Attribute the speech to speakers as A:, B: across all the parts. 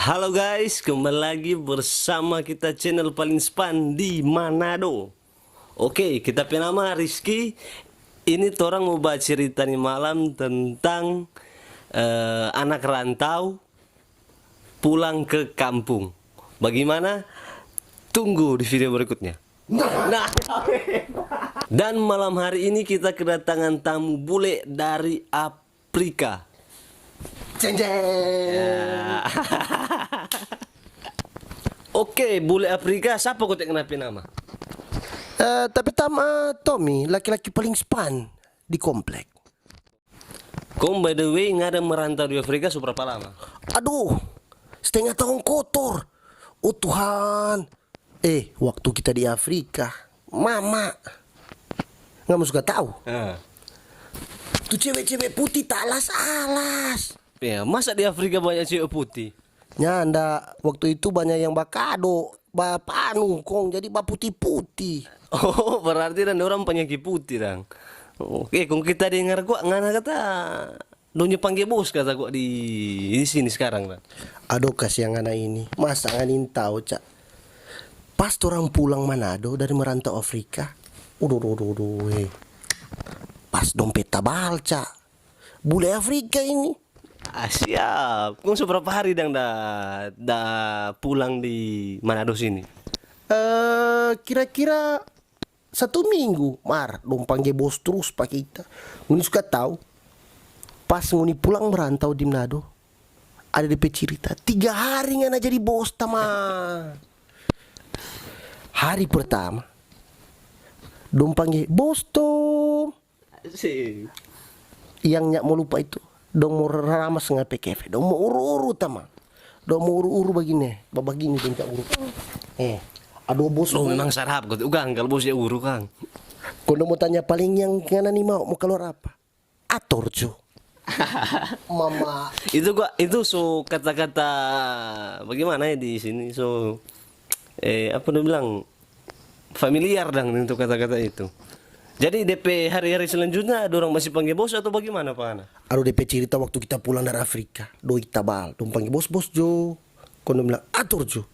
A: Halo guys, kembali lagi bersama kita channel paling span di Manado. Oke, kita punya nama Rizky. Ini torang mau bahas cerita nih malam tentang anak rantau pulang ke kampung. Bagaimana? Tunggu di video berikutnya. Nah, dan malam hari ini kita kedatangan tamu bule dari Afrika.
B: Jeng jeng.
A: Oke, bule Afrika, siapa kau tak kenapa nama?
B: Tapi Tama Tommy, laki-laki paling span di komplek.
A: Kau by the way nggak ada merantau di Afrika seberapa lama?
B: Aduh, setengah tahun kotor. Oh Tuhan. Waktu kita di Afrika, Mama, nggak mau suka tahu. Tuh cewek-cewek putih tak alas-alas.
A: Ya, masa di Afrika banyak cewek putih?
B: Nyanda, waktu itu banyak yang bakado, bapanu kong, jadi putih-putih.
A: Oh, berarti dan orang penyakit putih dong. Oke, kong kita dengar gua ngana kata donya panggil bos kata gua di sini sekarang lah.
B: Aduh kasihan anak ini, masa nganin tahu cak. Pas orang pulang Manado dari merantau Afrika, pas dompet tabal cak. Bule Afrika ini.
A: Ah, siap. Kong seberapa hari dang dah pulang di Manado sini?
B: Kira-kira 1 minggu, dong panggil bos terus pak kita. Nguni suka tahu. Pas nguni pulang merantau di Manado, ada DP cerita 3 hari ngana jadi bos tama. Hari pertama, dong panggil bos Tom.
A: Sih.
B: Yang nyak mau lupa itu, dong mau ramas dengan PKF, dong mau uru-uru tama, dong mau uru-uru begini, babagini dong cak uru. Aduh bos.
A: Lo memang sarap kau ugang kalau bos ya uru kang.
B: Kalau mau tanya paling yang ngana nih mau keluar apa? Atur cu. Mama.
A: Itu so kata-kata bagaimana ya di sini so apa dia bilang familiar dong untuk kata-kata itu. Jadi DP hari-hari selanjutnya ada orang masih panggil bos atau bagaimana Pak Ana?
B: Aduh DP cerita waktu kita pulang dari Afrika, doi tabal, dong panggil bos Jo. Kono bilang atur Jo.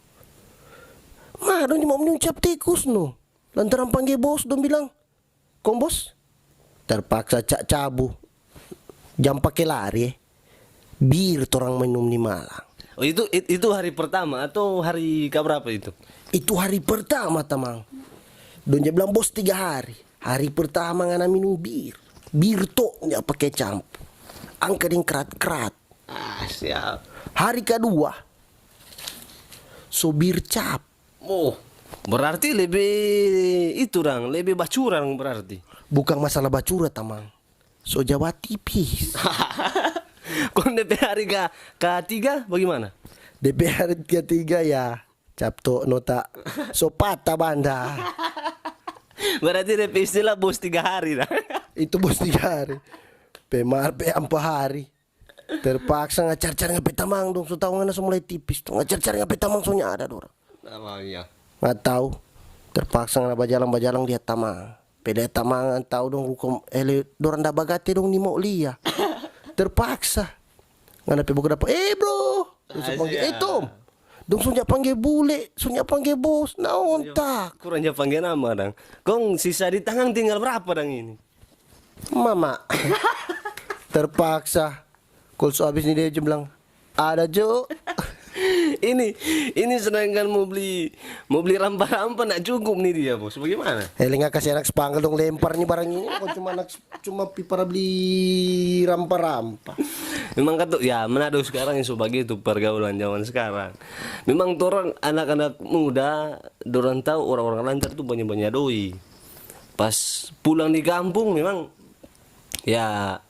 B: Dong mau menuncap tikus no. Lantaran panggil bos, dong bilang, kong bos, terpaksa cak cabu. Jam pakai lari, bir orang minum di Malang.
A: Oh itu hari pertama atau hari keberapa itu?
B: Itu hari pertama tamang. Don dia bilang bos 3 hari. Hari pertama ngana minum bir. Bir tok nggak pakai campur. Angkerin kerat-kerat.
A: Ah, siap.
B: Hari kedua, so bir cap.
A: Oh, berarti lebih itu dong, lebih bacurang berarti.
B: Bukan masalah bacura tamang. So Jawa tipis.
A: Kau DP hari ketiga bagaimana?
B: DP hari ketiga ya. Capto nota so patah banda.
A: Berarti DP istilah bos 3 hari dah.
B: Itu bos 3 hari. Pemar 4 hari. Terpaksa ngacar-car ngape tamang dong. So tahu ngana so mulai tipis. Ngacar-car ngape tamang so ada dong.
A: Namanya.
B: Nggak tahu. Terpaksa ngana bajalang-bajalang dia tamang. Pede tamangan tahu dong hukum dorang dah bagate dong ni mau lia. Terpaksa. Ngana pe buka dapat. Bro. Tom. Dong sunyak panggil bule, sunyak panggil bos, naon tak.
A: Kurangnya panggil nama dong. Kong sisa di tangan tinggal berapa dong ini?
B: Mama. Terpaksa. Kalau so habis ini dia bilang, ada Jo.
A: ini sedangkan mau beli rampah-rampah nak cukup nih dia bos. Bagaimana?
B: Nggak kasih anak sepanggal dong lempar nih barang ini. Kok cuma pipara beli rampah-rampah.
A: Memang kata ya Manado sekarang yang sebagai itu pergaulan zaman sekarang. Memang orang anak-anak muda dorang tahu orang-orang lancar tuh banyak-banyak doi. Pas pulang di kampung memang ya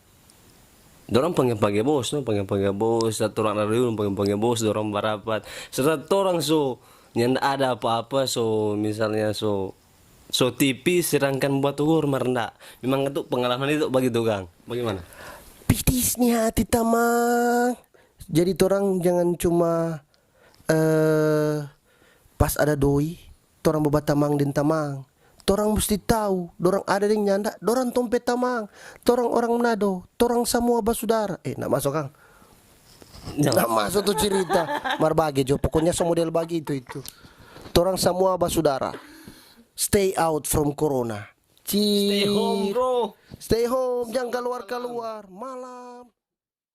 A: dorang panggil bos, no panggil bos. Satu orang dari dulu panggil bos, dorang berapat. Serta orang so yang ada apa-apa so misalnya so tipis sedangkan buat ukur merendah. Memang itu pengalaman itu bagi Kang. Bagaimana?
B: Pitisnya hati tamang. Jadi orang jangan cuma pas ada doi, orang babat tamang dan tamang. Torang mesti tahu, dorang ada yang nyanda, dorang tompet tamang, torang orang Manado, torang semua basudara. Nak masuk Kang. Nah masuk tuh cerita. Marbagi jo, pokoknya semodel bagi itu. Torang semua basudara. Stay out from corona.
A: Stay home, bro.
B: Stay home, jangan keluar-keluar. Malam.